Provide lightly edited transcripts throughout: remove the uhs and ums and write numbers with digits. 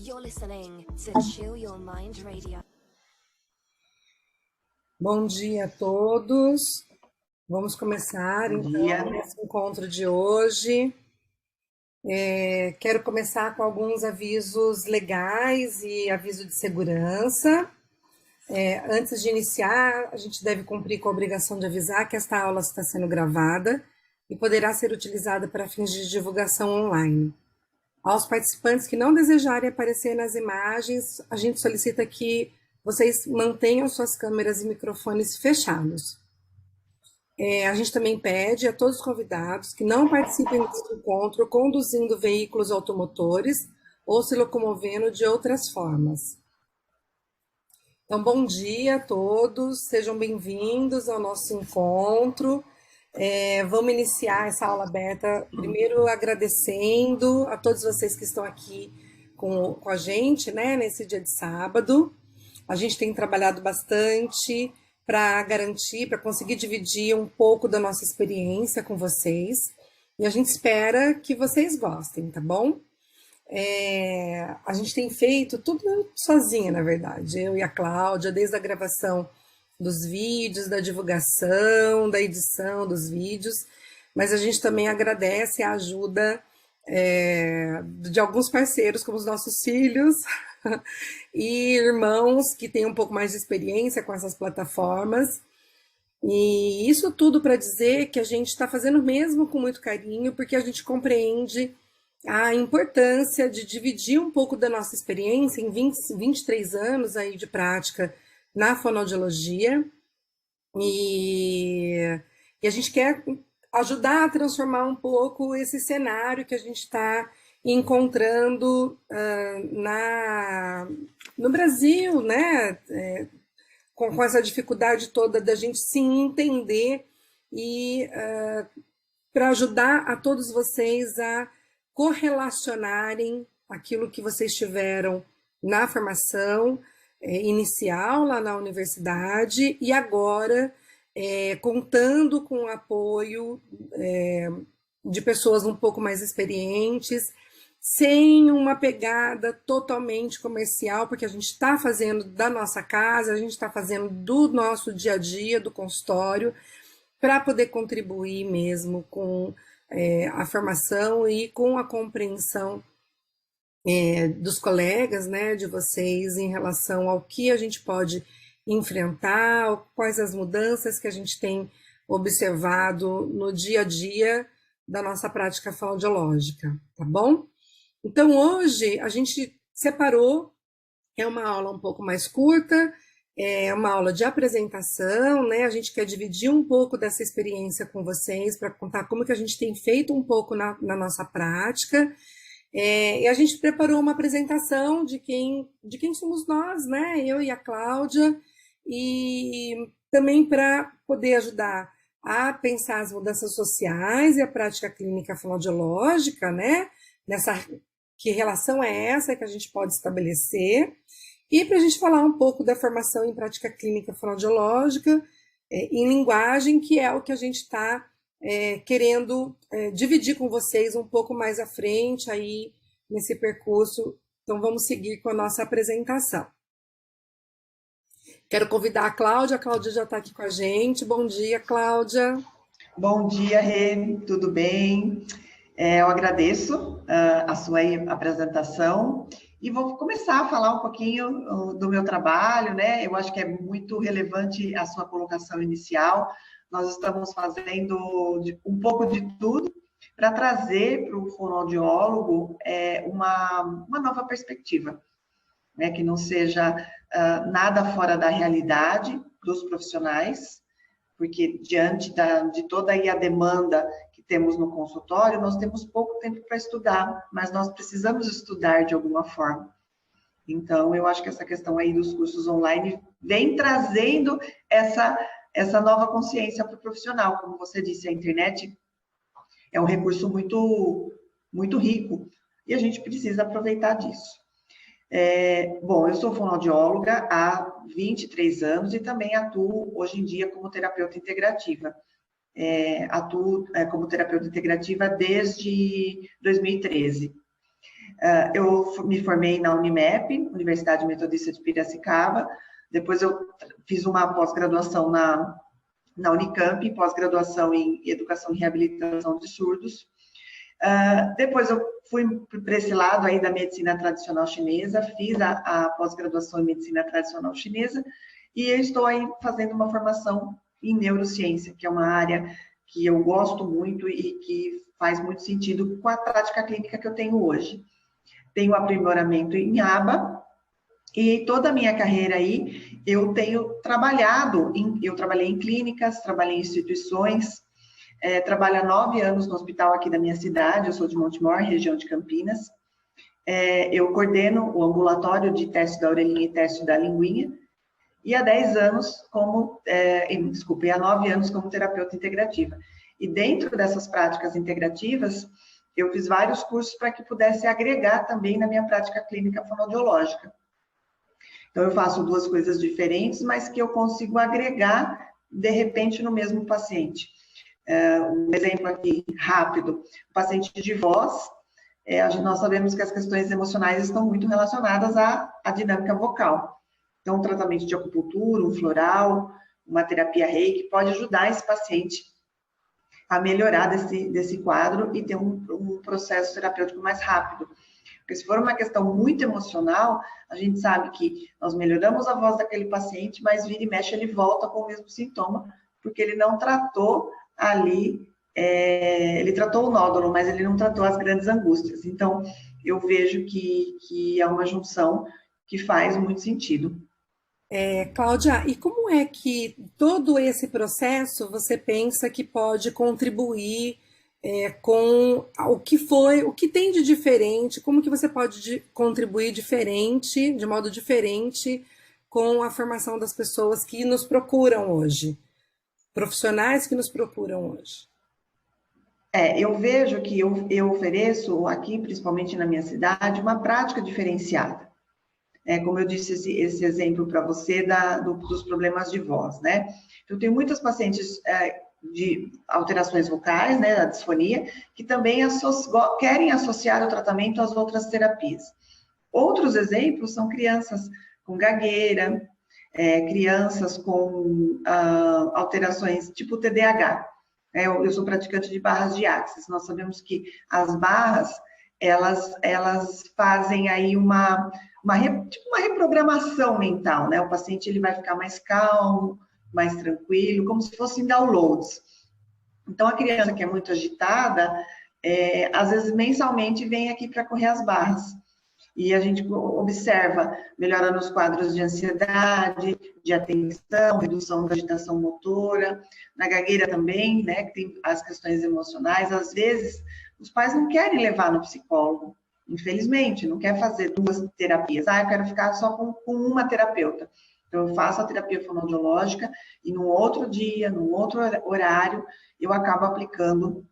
You're listening to Chill Your Mind Radio. Bom dia a todos. Vamos começar então esse encontro de hoje. Quero começar com alguns avisos legais e aviso de segurança. Antes de iniciar, a gente deve cumprir com a obrigação de avisar que esta aula está sendo gravada e poderá ser utilizada para fins de divulgação online. Aos participantes que não desejarem aparecer nas imagens, a gente solicita que vocês mantenham suas câmeras e microfones fechados. A gente também pede a todos os convidados que não participem desse encontro conduzindo veículos automotores ou se locomovendo de outras formas. Então, bom dia a todos, sejam bem-vindos ao nosso encontro. Vamos iniciar essa aula aberta, primeiro agradecendo a todos vocês que estão aqui com a gente, né, nesse dia de sábado. A gente tem trabalhado bastante para garantir, para conseguir dividir um pouco da nossa experiência com vocês, e a gente espera que vocês gostem, tá bom? A gente tem feito tudo sozinha, na verdade, eu e a Cláudia, desde a gravação dos vídeos, da divulgação, da edição dos vídeos, mas a gente também agradece a ajuda de alguns parceiros, como os nossos filhos e irmãos que têm um pouco mais de experiência com essas plataformas. E isso tudo para dizer que a gente está fazendo mesmo com muito carinho, porque a gente compreende a importância de dividir um pouco da nossa experiência em 23 anos aí de prática na fonoaudiologia, e a gente quer ajudar a transformar um pouco esse cenário que a gente está encontrando no Brasil, né? Com essa dificuldade toda da gente se entender e para ajudar a todos vocês a correlacionarem aquilo que vocês tiveram na formação inicial lá na universidade e agora contando com o apoio de pessoas um pouco mais experientes, sem uma pegada totalmente comercial, porque a gente está fazendo da nossa casa, a gente está fazendo do nosso dia a dia, do consultório, para poder contribuir mesmo com a formação e com a compreensão dos colegas, né, de vocês em relação ao que a gente pode enfrentar, quais as mudanças que a gente tem observado no dia a dia da nossa prática fonoaudiológica, tá bom? Então, hoje a gente separou, é uma aula um pouco mais curta, é uma aula de apresentação, né? A gente quer dividir um pouco dessa experiência com vocês para contar como que a gente tem feito um pouco na nossa prática. E a gente preparou uma apresentação de quem somos nós, né? Eu e a Cláudia, e também para poder ajudar a pensar as mudanças sociais e a prática clínica fonoaudiológica, né? Que relação é essa que a gente pode estabelecer? E para a gente falar um pouco da formação em prática clínica fonoaudiológica em linguagem, que é o que a gente está querendo dividir com vocês um pouco mais à frente aí nesse percurso. Então vamos seguir com a nossa apresentação. Quero convidar a Cláudia já está aqui com a gente. Bom dia, Cláudia. Bom dia, Rê, tudo bem? Eu agradeço a sua apresentação e vou começar a falar um pouquinho do meu trabalho, né? Eu acho que é muito relevante a sua colocação inicial. Nós estamos fazendo um pouco de tudo para trazer para o fonoaudiólogo uma nova perspectiva, né? Que não seja nada fora da realidade dos profissionais, porque diante de toda aí a demanda que temos no consultório, nós temos pouco tempo para estudar, mas nós precisamos estudar de alguma forma. Então, eu acho que essa questão aí dos cursos online vem trazendo essa nova consciência para o profissional. Como você disse, a internet é um recurso muito, muito rico e a gente precisa aproveitar disso. Bom, eu sou fonoaudióloga há 23 anos e também atuo hoje em dia como terapeuta integrativa. Atuo como terapeuta integrativa desde 2013. Eu me formei na Unimep, Universidade Metodista de Piracicaba, depois eu fiz uma pós-graduação na Unicamp, pós-graduação em Educação e Reabilitação de Surdos. Depois eu fui para esse lado aí da medicina tradicional chinesa, fiz a pós-graduação em medicina tradicional chinesa, e eu estou aí fazendo uma formação em neurociência, que é uma área que eu gosto muito e que faz muito sentido com a prática clínica que eu tenho hoje. Tenho aprimoramento em aba, e toda a minha carreira aí, eu tenho trabalhado, eu trabalhei em clínicas, trabalhei em instituições, trabalho há 9 anos no hospital aqui da minha cidade, eu sou de Montemor, região de Campinas. Eu coordeno o ambulatório de teste da orelhinha e teste da linguinha, e há 10 anos há 9 anos como terapeuta integrativa. E dentro dessas práticas integrativas, eu fiz vários cursos para que pudesse agregar também na minha prática clínica fonoaudiológica. Então, eu faço 2 coisas diferentes, mas que eu consigo agregar, de repente, no mesmo paciente. Um exemplo aqui, rápido, o paciente de voz, nós sabemos que as questões emocionais estão muito relacionadas à dinâmica vocal. Então, um tratamento de acupuntura, um floral, uma terapia reiki, pode ajudar esse paciente a melhorar desse quadro e ter um processo terapêutico mais rápido. Porque se for uma questão muito emocional, a gente sabe que nós melhoramos a voz daquele paciente, mas vira e mexe, ele volta com o mesmo sintoma, porque ele não tratou ali, ele tratou o nódulo, mas ele não tratou as grandes angústias. Então, eu vejo que é uma junção que faz muito sentido. Cláudia, e como é que todo esse processo você pensa que pode contribuir com o que tem de diferente, como que você pode contribuir de modo diferente com a formação das pessoas que nos procuram hoje, profissionais que nos procuram hoje? Eu vejo que eu ofereço aqui, principalmente na minha cidade, uma prática diferenciada. Como eu disse, esse exemplo para você dos problemas de voz, né? Eu tenho muitas pacientes de alterações vocais, né, da disfonia, que também querem associar o tratamento às outras terapias. Outros exemplos são crianças com gagueira, crianças com alterações tipo TDAH. Eu sou praticante de barras de Axis. Nós sabemos que as barras, elas fazem aí uma reprogramação mental, né? O paciente ele vai ficar mais calmo, mais tranquilo, como se fossem downloads. Então, a criança que é muito agitada, às vezes mensalmente vem aqui para correr as barras. E a gente observa melhora nos quadros de ansiedade, de atenção, redução da agitação motora, na gagueira também, né, que tem as questões emocionais. Às vezes, os pais não querem levar no psicólogo, infelizmente, não quer fazer 2 terapias. Eu quero ficar só com uma terapeuta. Então, eu faço a terapia fonoaudiológica e num outro dia, num outro horário, eu acabo aplicando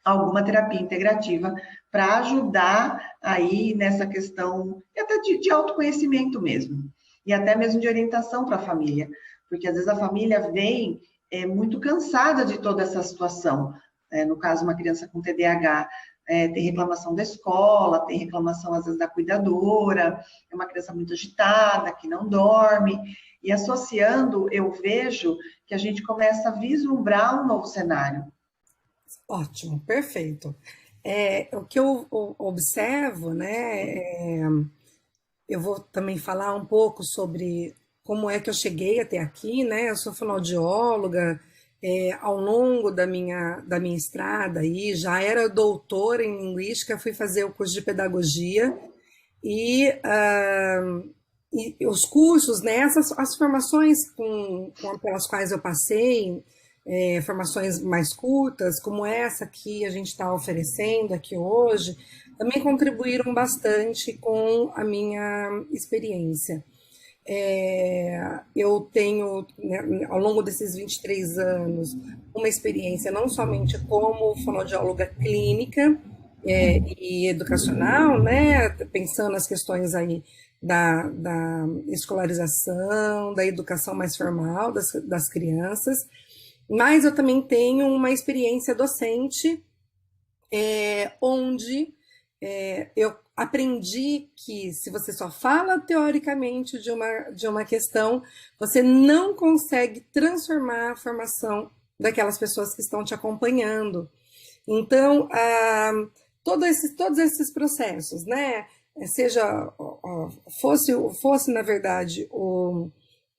alguma terapia integrativa para ajudar aí nessa questão até de autoconhecimento mesmo, e até mesmo de orientação para a família, porque às vezes a família vem muito cansada de toda essa situação. No caso, uma criança com TDAH, tem reclamação da escola, tem reclamação às vezes da cuidadora, é uma criança muito agitada, que não dorme, e associando, eu vejo que a gente começa a vislumbrar um novo cenário. Ótimo, perfeito. O que eu observo, né, eu vou também falar um pouco sobre como é que eu cheguei até aqui, né? Eu sou fonoaudióloga, ao longo da minha estrada aí, já era doutora em linguística, fui fazer o curso de pedagogia e os cursos, né, as formações pelas quais eu passei, formações mais curtas, como essa que a gente está oferecendo aqui hoje, também contribuíram bastante com a minha experiência. Eu tenho, né, ao longo desses 23 anos, uma experiência não somente como fonoaudióloga clínica e educacional, né, pensando nas questões aí da escolarização, da educação mais formal das crianças, mas eu também tenho uma experiência docente, onde eu aprendi que se você só fala teoricamente de uma questão, você não consegue transformar a formação daquelas pessoas que estão te acompanhando. Então, todos esses processos, né? Seja, fosse na verdade,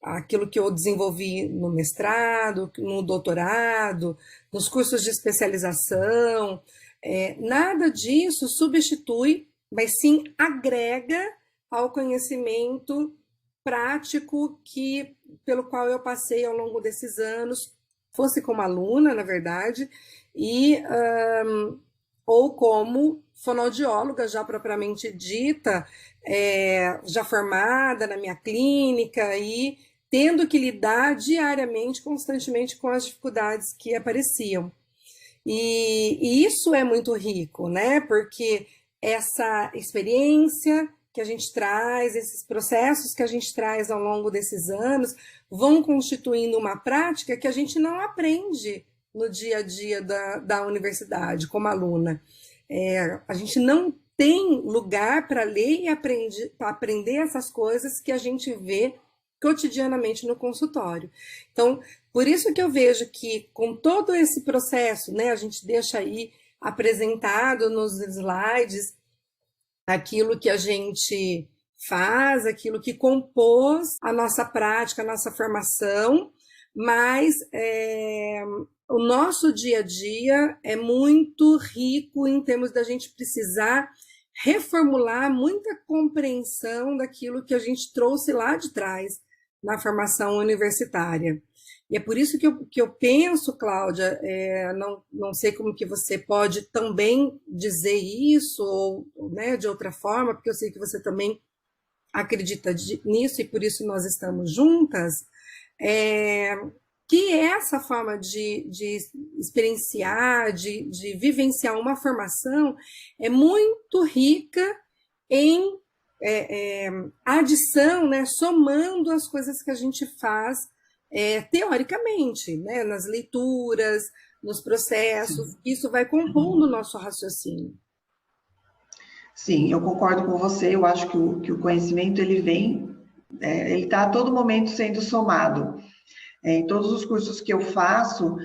aquilo que eu desenvolvi no mestrado, no doutorado, nos cursos de especialização, nada disso substitui, mas sim agrega ao conhecimento prático pelo qual eu passei ao longo desses anos, fosse como aluna, na verdade, ou como fonoaudióloga já propriamente dita, já formada na minha clínica e tendo que lidar diariamente, constantemente com as dificuldades que apareciam. E isso é muito rico, né? Porque essa experiência que a gente traz, esses processos que a gente traz ao longo desses anos, vão constituindo uma prática que a gente não aprende no dia a dia da universidade, como aluna. A gente não tem lugar para ler e aprender essas coisas que a gente vê cotidianamente no consultório. Então, por isso que eu vejo que com todo esse processo, né, a gente deixa aí apresentado nos slides aquilo que a gente faz, aquilo que compôs a nossa prática, a nossa formação, mas o nosso dia a dia é muito rico em termos da gente precisar reformular muita compreensão daquilo que a gente trouxe lá de trás na formação universitária. E é por isso que eu penso, Cláudia, não sei como que você pode também dizer isso, ou né, de outra forma, porque eu sei que você também acredita nisso, e por isso nós estamos juntas, que essa forma de experienciar, de vivenciar uma formação é muito rica em adição, né, somando as coisas que a gente faz teoricamente, né, nas leituras, nos processos. Sim. Isso vai compondo o nosso raciocínio. Sim, eu concordo com você. Eu acho que o conhecimento ele vem, ele está a todo momento sendo somado. Em todos os cursos que eu faço,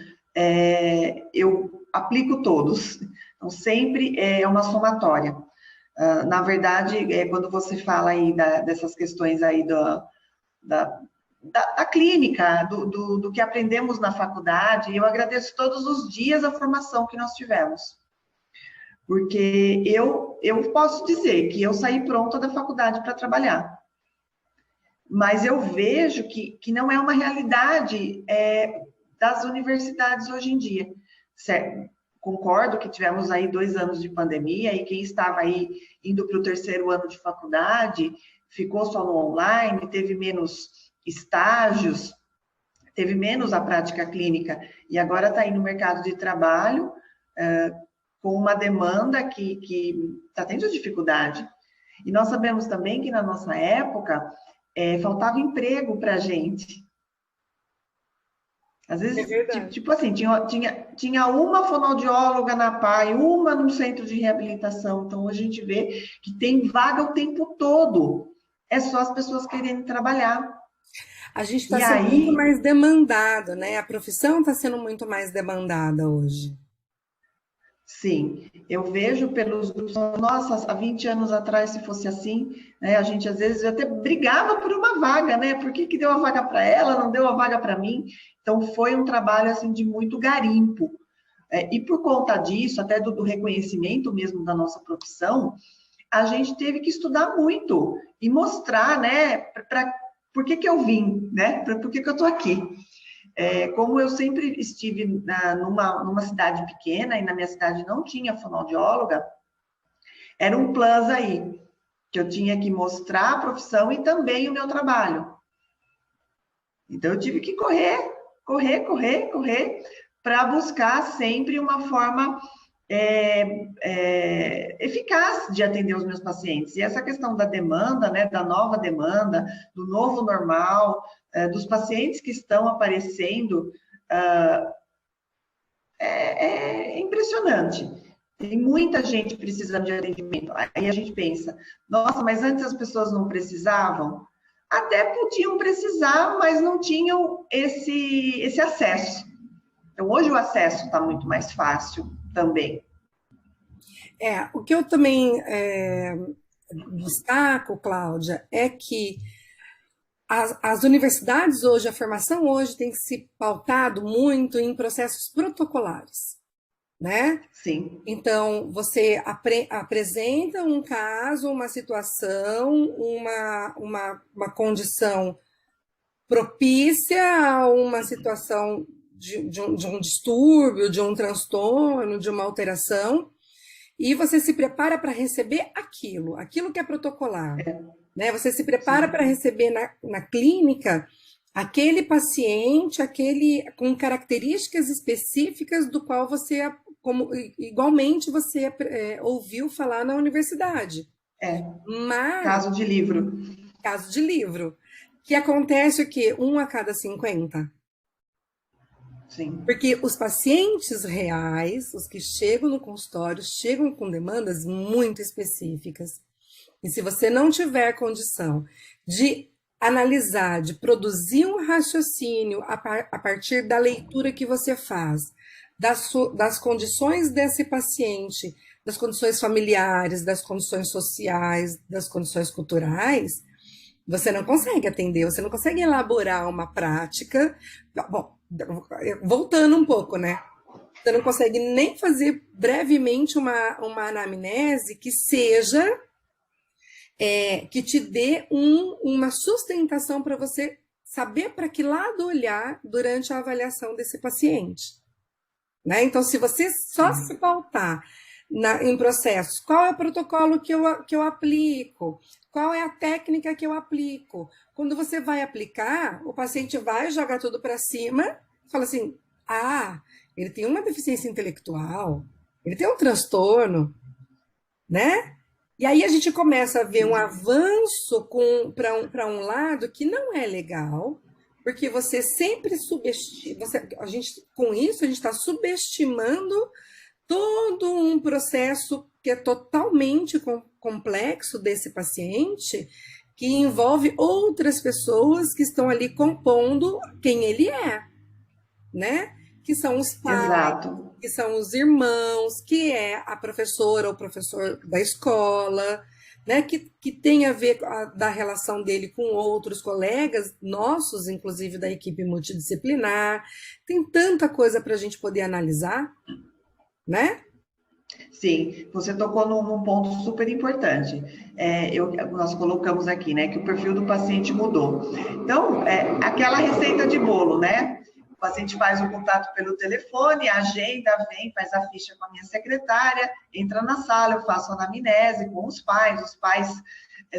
eu aplico todos. Então, sempre é uma somatória. Na verdade, quando você fala aí dessas questões aí da clínica, do que aprendemos na faculdade, eu agradeço todos os dias a formação que nós tivemos. Porque eu posso dizer que eu saí pronta da faculdade para trabalhar. Mas eu vejo que não é uma realidade das universidades hoje em dia. Certo? Concordo que tivemos aí 2 anos de pandemia e quem estava aí indo para o 3º ano de faculdade ficou só no online, teve menos estágios, teve menos a prática clínica e agora está aí no mercado de trabalho com uma demanda que está tendo dificuldade. E nós sabemos também que na nossa época faltava emprego para a gente. Às vezes, tipo assim, tinha uma fonoaudióloga na PAI, uma num centro de reabilitação. Então, hoje a gente vê que tem vaga o tempo todo. É só as pessoas querendo trabalhar. A gente está sendo muito mais demandado, né? A profissão está sendo muito mais demandada hoje. Sim, eu vejo pelos grupos, nossa, há 20 anos atrás, se fosse assim, né, a gente às vezes até brigava por uma vaga, né? Por que deu a vaga para ela, não deu a vaga para mim? Então, foi um trabalho, assim, de muito garimpo. E por conta disso, até do reconhecimento mesmo da nossa profissão, a gente teve que estudar muito e mostrar, né, por que eu vim, né? Por que eu estou aqui. Como eu sempre estive numa cidade pequena, e na minha cidade não tinha fonoaudióloga, era um plus aí, que eu tinha que mostrar a profissão e também o meu trabalho. Então, eu tive que correr, para buscar sempre uma forma eficaz de atender os meus pacientes. E essa questão da demanda, né, da nova demanda, do novo normal, dos pacientes que estão aparecendo, é impressionante. Tem muita gente precisando de atendimento. Aí a gente pensa, nossa, mas antes as pessoas não precisavam? Até podiam precisar, mas não tinham esse acesso. Então, hoje o acesso está muito mais fácil também. O que eu também destaco, Cláudia, é que as universidades hoje, a formação hoje tem se pautado muito em processos protocolares, né? Sim. Então, você apresenta um caso, uma situação, uma condição propícia a uma situação de um distúrbio, de um transtorno, de uma alteração, e você se prepara para receber aquilo que é protocolar. Né? Você se prepara para receber na clínica aquele paciente, com características específicas do qual você, igualmente você ouviu falar na universidade. Mas, caso de livro. Caso de livro. Que acontece o quê? 1 a cada 50. Sim. Porque os pacientes reais, os que chegam no consultório, chegam com demandas muito específicas. E se você não tiver condição de analisar, de produzir um raciocínio a partir da leitura que você faz, das condições desse paciente, das condições familiares, das condições sociais, das condições culturais, você não consegue atender, você não consegue elaborar uma prática. Bom, voltando um pouco, né? Você não consegue nem fazer brevemente uma anamnese que seja, que te dê uma sustentação para você saber para que lado olhar durante a avaliação desse paciente. Né? Então, se você só se pautar em processos, qual é o protocolo que eu aplico? Qual é a técnica que eu aplico? Quando você vai aplicar, o paciente vai jogar tudo para cima, fala assim, ele tem uma deficiência intelectual, ele tem um transtorno, né? E aí a gente começa a ver um avanço para um lado que não é legal, porque você sempre subestima, com isso a gente está subestimando todo um processo que é totalmente complexo desse paciente, que envolve outras pessoas que estão ali compondo quem ele é, né? Que são os pais, exato, que são os irmãos, que é a professora ou professor da escola, né? Que tem a ver da relação dele com outros colegas nossos, inclusive da equipe multidisciplinar. Tem tanta coisa para a gente poder analisar, né? Sim, você tocou num ponto super importante. Nós colocamos aqui, né, que o perfil do paciente mudou. Então, aquela receita de bolo, né? O paciente faz o contato pelo telefone, agenda, vem, faz a ficha com a minha secretária, entra na sala, eu faço a anamnese com os pais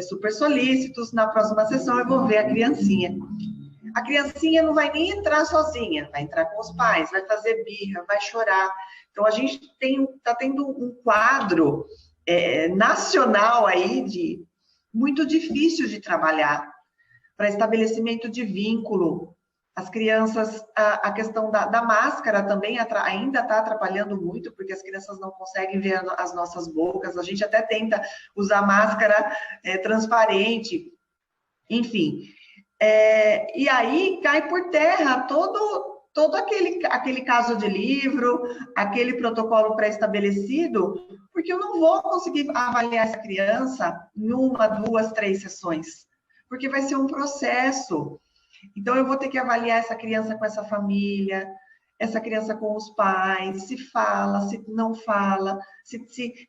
super solícitos, na próxima sessão eu vou ver a criancinha. A criancinha não vai nem entrar sozinha, vai entrar com os pais, vai fazer birra, vai chorar. Então, a gente está tendo um quadro nacional aí muito difícil de trabalhar para estabelecimento de vínculo. As crianças, a questão da máscara também ainda está atrapalhando muito, porque as crianças não conseguem ver as nossas bocas. A gente até tenta usar máscara transparente, enfim. E aí cai por terra todo aquele caso de livro, aquele protocolo pré-estabelecido, porque eu não vou conseguir avaliar essa criança em 1, 2, 3 sessões, porque vai ser um processo. Então, eu vou ter que avaliar essa criança com essa família, essa criança com os pais, se fala, se não fala,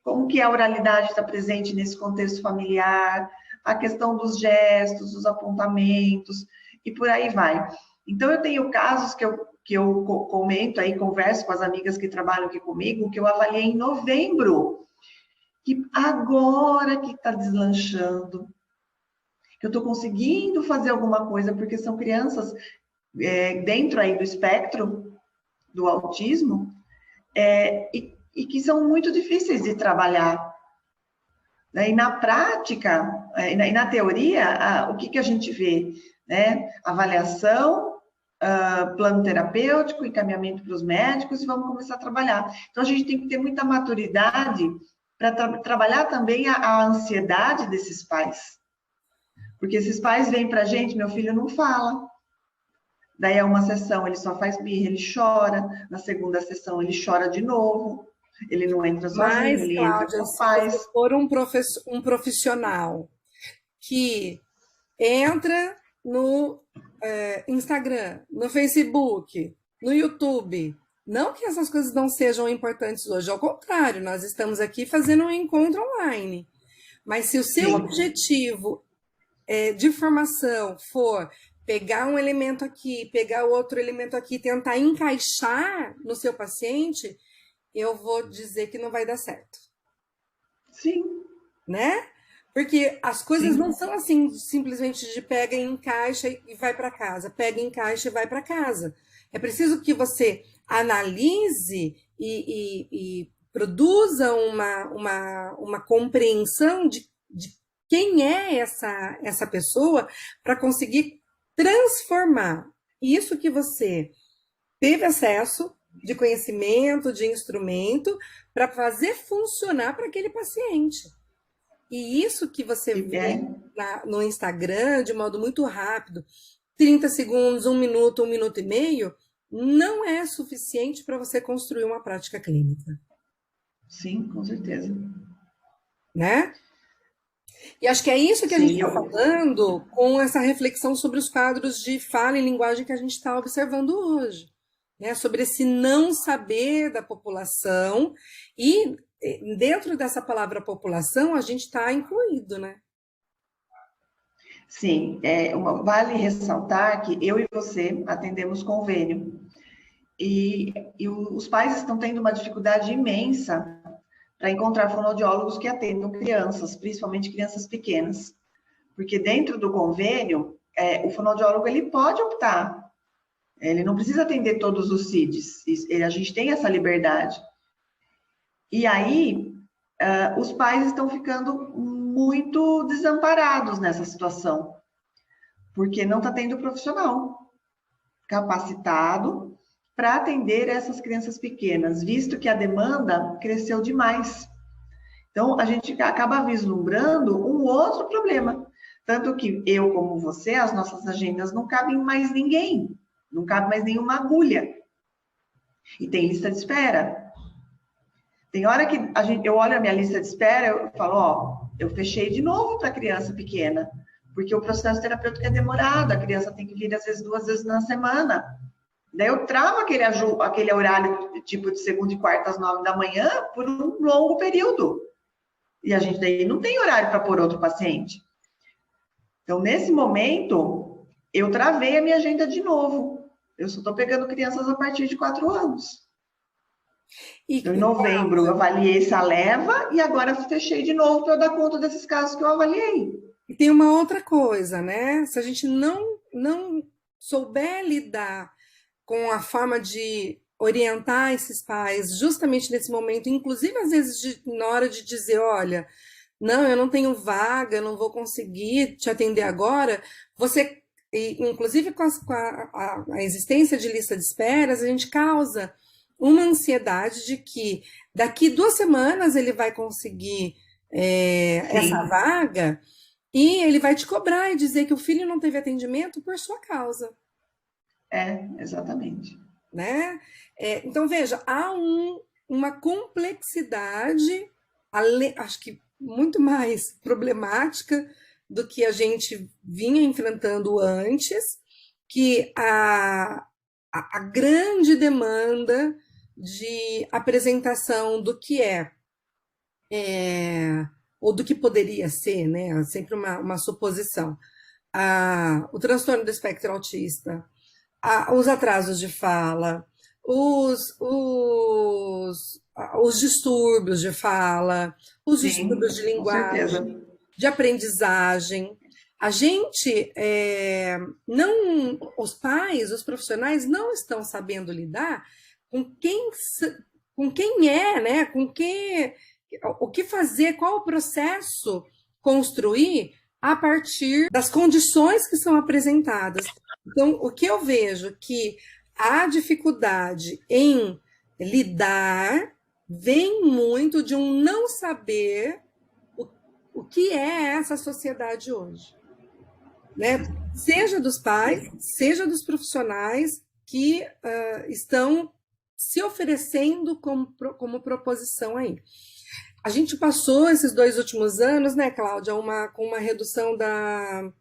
como que a oralidade está presente nesse contexto familiar, a questão dos gestos, dos apontamentos, e por aí vai. Então, eu tenho casos que eu comento aí, converso com as amigas que trabalham aqui comigo, que eu avaliei em novembro, que agora que está deslanchando, que eu estou conseguindo fazer alguma coisa, porque são crianças dentro aí do espectro do autismo, e que são muito difíceis de trabalhar. E na prática, e na teoria, o que a gente vê? Né? Avaliação, plano terapêutico, encaminhamento para os médicos e vamos começar a trabalhar. Então, a gente tem que ter muita maturidade para trabalhar também a ansiedade desses pais. Porque esses pais vêm para a gente, meu filho não fala. Daí é uma sessão, ele só faz birra, ele chora. Na segunda sessão, ele chora de novo. Ele não entra sozinho, Mas, ele Cláudia, entra com os se pais. você for um profissional que entra no Instagram, no Facebook, no YouTube, não que essas coisas não sejam importantes hoje, ao contrário, nós estamos aqui fazendo um encontro online. Mas se o seu Sim. objetivo de formação for pegar um elemento aqui, pegar outro elemento aqui, tentar encaixar no seu paciente, eu vou dizer que não vai dar certo. Sim. Né? Porque as coisas Sim. não são assim, simplesmente de pega e encaixa e vai para casa, pega, encaixa e vai para casa. É preciso que você analise e produza uma compreensão de quem é essa pessoa para conseguir transformar isso que você teve acesso de conhecimento, de instrumento, para fazer funcionar para aquele paciente. E isso que você vê no Instagram, de modo muito rápido, 30 segundos, 1 minuto e meio, não é suficiente para você construir uma prática clínica. Sim, com certeza. Né? E acho que é isso que a gente está falando com essa reflexão sobre os quadros de fala e linguagem que a gente está observando hoje. Né? Sobre esse não saber da população e dentro dessa palavra população, a gente está incluído, né? Sim, vale ressaltar que eu e você atendemos convênio. E os pais estão tendo uma dificuldade imensa para encontrar fonoaudiólogos que atendam crianças, principalmente crianças pequenas. Porque dentro do convênio, o fonoaudiólogo ele pode optar. Ele não precisa atender todos os CIDs. A gente tem essa liberdade. E aí, os pais estão ficando muito desamparados nessa situação, porque não está tendo profissional capacitado para atender essas crianças pequenas, visto que a demanda cresceu demais. Então, a gente acaba vislumbrando um outro problema. Tanto que eu, como você, as nossas agendas não cabem mais ninguém, não cabe mais nenhuma agulha. E tem lista de espera. Tem hora que eu olho a minha lista de espera, eu falo, eu fechei de novo para criança pequena, porque o processo terapêutico é demorado, a criança tem que vir, às vezes, 2 vezes na semana. Daí eu travo aquele horário, tipo, de segunda e quarta às 9 da manhã, por um longo período. E a gente daí não tem horário para pôr outro paciente. Então, nesse momento, eu travei a minha agenda de novo. Eu só estou pegando crianças a partir de 4 anos. Então, em novembro, eu avaliei essa leva e agora fechei de novo para eu dar conta desses casos que eu avaliei. E tem uma outra coisa, né? Se a gente não souber lidar com a forma de orientar esses pais justamente nesse momento, inclusive às vezes na hora de dizer, olha, não, eu não tenho vaga, eu não vou conseguir te atender agora, você, inclusive com a existência de lista de esperas, a gente causa uma ansiedade de que daqui 2 semanas ele vai conseguir essa vaga e ele vai te cobrar e dizer que o filho não teve atendimento por sua causa. Exatamente. Né? Então, veja, há uma complexidade, acho que muito mais problemática do que a gente vinha enfrentando antes, que a grande demanda de apresentação do que ou do que poderia ser, né? Sempre uma suposição. O transtorno do espectro autista, os atrasos de fala, os distúrbios de fala, os distúrbios de linguagem, de aprendizagem. A gente os pais, os profissionais não estão sabendo lidar com quem é, né? O que fazer, qual o processo construir a partir das condições que são apresentadas. Então, o que eu vejo que a dificuldade em lidar vem muito de um não saber o que é essa sociedade hoje, né? Seja dos pais, seja dos profissionais que estão se oferecendo como proposição aí. A gente passou esses 2 últimos anos, né, Cláudia, com uma redução da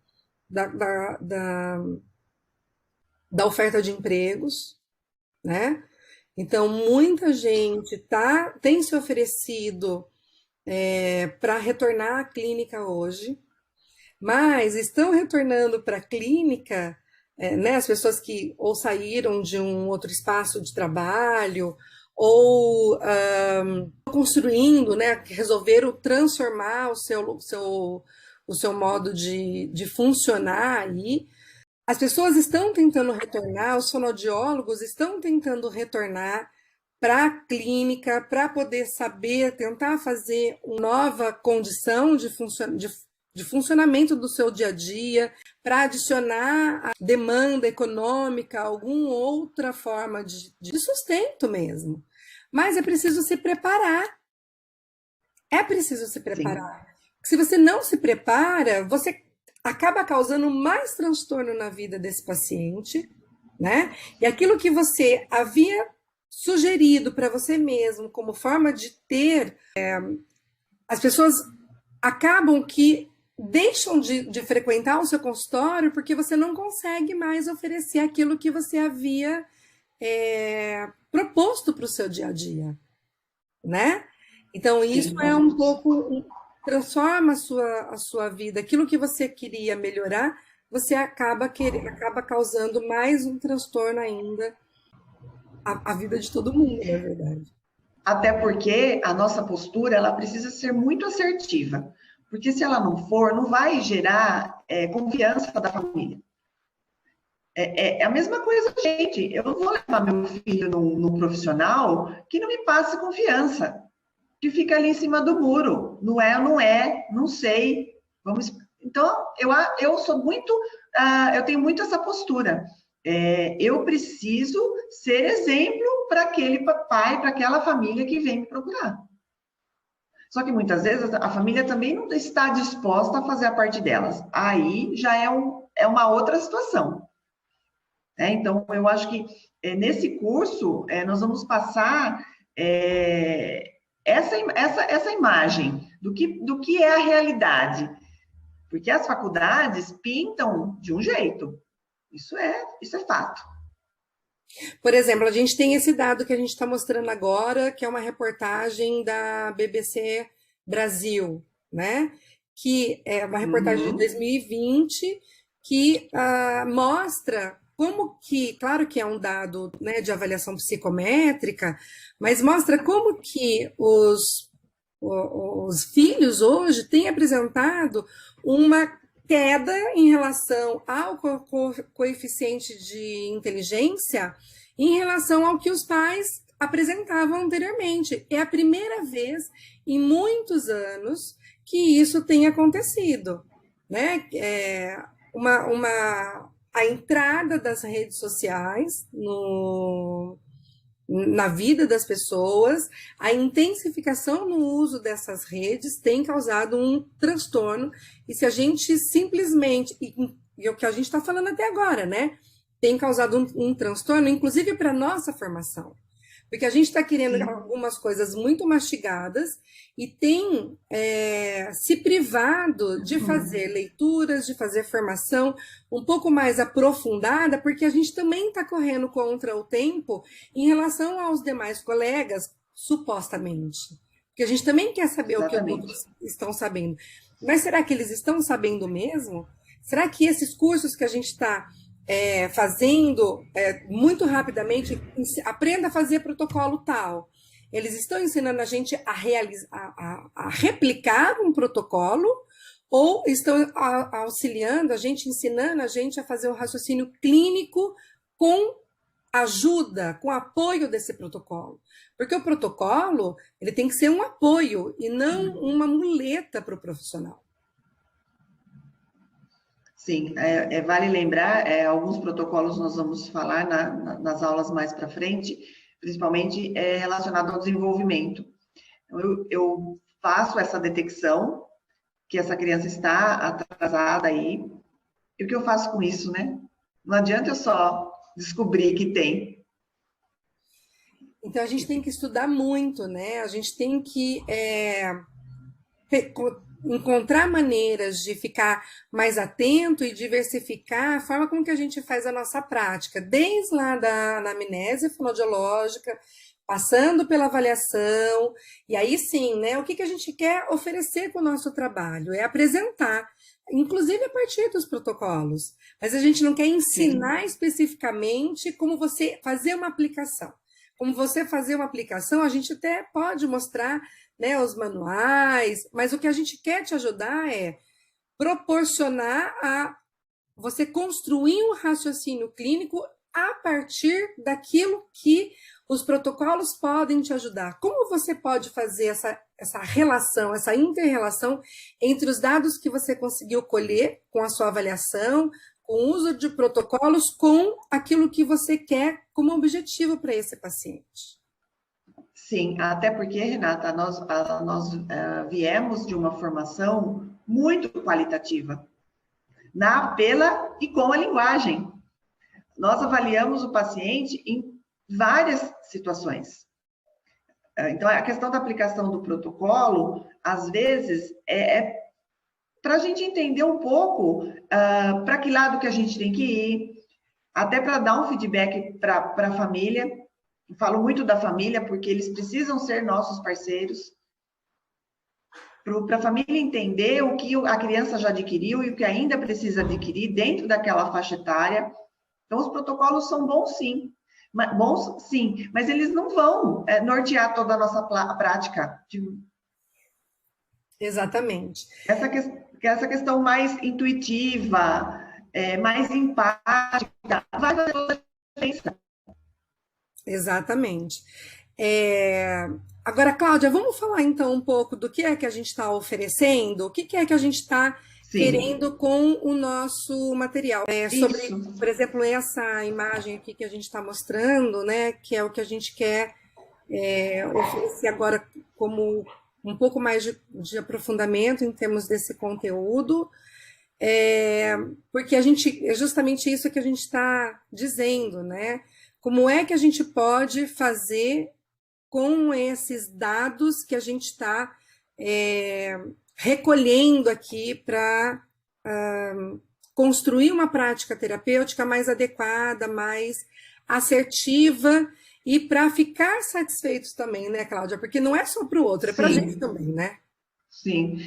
oferta de empregos, né? Então, muita gente tem se oferecido para retornar à clínica hoje, mas estão retornando para a clínica, né, as pessoas que ou saíram de um outro espaço de trabalho, ou construindo, né, resolveram transformar o seu modo de funcionar aí. As pessoas estão tentando retornar, os fonoaudiólogos estão tentando retornar para a clínica, para poder saber, tentar fazer uma nova condição de funcionamento do seu dia a dia, para adicionar a demanda econômica, alguma outra forma de sustento mesmo. Mas é preciso se preparar. É preciso se preparar. Se você não se prepara, você acaba causando mais transtorno na vida desse paciente, né? E aquilo que você havia sugerido para você mesmo como forma de ter, as pessoas acabam que deixam de frequentar o seu consultório porque você não consegue mais oferecer aquilo que você havia proposto para o seu dia a dia, né? Então, isso é um pouco... transforma a sua vida. Aquilo que você queria melhorar, você acaba causando mais um transtorno ainda a vida de todo mundo, na verdade. Até porque a nossa postura, ela precisa ser muito assertiva. Porque se ela não for, não vai gerar confiança da família. É a mesma coisa, gente. Eu não vou levar meu filho num profissional que não me passe confiança, que fica ali em cima do muro. Não é, não sei. Então, eu sou muito, eu tenho muito essa postura. Eu preciso ser exemplo para aquele pai, para aquela família que vem me procurar. Só que muitas vezes a família também não está disposta a fazer a parte delas. Aí já é uma outra situação. Então, eu acho que nesse curso nós vamos passar essa imagem do que é a realidade. Porque as faculdades pintam de um jeito. Isso é fato. Por exemplo, a gente tem esse dado que a gente está mostrando agora, que é uma reportagem da BBC Brasil, né? Que é uma reportagem de 2020 que mostra como que, claro que é um dado, né, de avaliação psicométrica, mas mostra como que os filhos hoje têm apresentado uma queda em relação ao coeficiente de inteligência em relação ao que os pais apresentavam anteriormente. É a primeira vez em muitos anos que isso tem acontecido, né? A entrada das redes sociais na vida das pessoas, a intensificação no uso dessas redes tem causado um transtorno, e se a gente simplesmente, e o que a gente está falando até agora, né, tem causado um transtorno, inclusive para a nossa formação, porque a gente está querendo algumas coisas muito mastigadas e tem se privado de fazer leituras, de fazer formação um pouco mais aprofundada, porque a gente também está correndo contra o tempo em relação aos demais colegas, supostamente. Porque a gente também quer saber Exatamente. O que outros estão sabendo. Mas será que eles estão sabendo mesmo? Será que esses cursos que a gente está fazendo muito rapidamente, aprenda a fazer protocolo tal, eles estão ensinando a gente a replicar um protocolo, ou estão auxiliando a gente, ensinando a gente a fazer o raciocínio clínico com ajuda, com apoio desse protocolo? Porque o protocolo, ele tem que ser um apoio e não uma muleta para o profissional. Sim, vale lembrar, alguns protocolos nós vamos falar nas aulas mais para frente, principalmente relacionado ao desenvolvimento. Então, eu faço essa detecção que essa criança está atrasada aí, e o que eu faço com isso, né? Não adianta eu só descobrir que tem. Então a gente tem que estudar muito, né? A gente tem que encontrar maneiras de ficar mais atento e diversificar a forma como que a gente faz a nossa prática, desde lá da anamnese fonoaudiológica, passando pela avaliação, e aí sim, né? O que a gente quer oferecer com o nosso trabalho? É apresentar, inclusive a partir dos protocolos, mas a gente não quer ensinar especificamente como você fazer uma aplicação. Como você fazer uma aplicação, a gente até pode mostrar, né, os manuais, mas o que a gente quer te ajudar é proporcionar a você construir um raciocínio clínico a partir daquilo que os protocolos podem te ajudar. Como você pode fazer essa relação, essa inter-relação entre os dados que você conseguiu colher com a sua avaliação, com o uso de protocolos, com aquilo que você quer como objetivo para esse paciente? Sim, até porque, Renata, nós viemos de uma formação muito qualitativa, pela e com a linguagem. Nós avaliamos o paciente em várias situações. Então, a questão da aplicação do protocolo, às vezes, para a gente entender um pouco para que lado que a gente tem que ir, até para dar um feedback para a família. Eu falo muito da família, porque eles precisam ser nossos parceiros, para a família entender o que a criança já adquiriu e o que ainda precisa adquirir dentro daquela faixa etária. Então, os protocolos são bons sim, mas eles não vão nortear toda a nossa prática. Exatamente. Essa questão mais intuitiva, mais empática, vai fazer toda a diferença. Exatamente. Agora, Cláudia, vamos falar então um pouco do que é que a gente está oferecendo, o que é que a gente está querendo com o nosso material. Sobre, por exemplo, essa imagem aqui que a gente está mostrando, né, que é o que a gente quer oferecer agora como um pouco mais de aprofundamento em termos desse conteúdo, porque é justamente isso que a gente está dizendo, né? Como é que a gente pode fazer com esses dados que a gente está recolhendo aqui para construir uma prática terapêutica mais adequada, mais assertiva e para ficar satisfeitos também, né, Cláudia? Porque não é só para o outro, é para a gente também, né? Sim.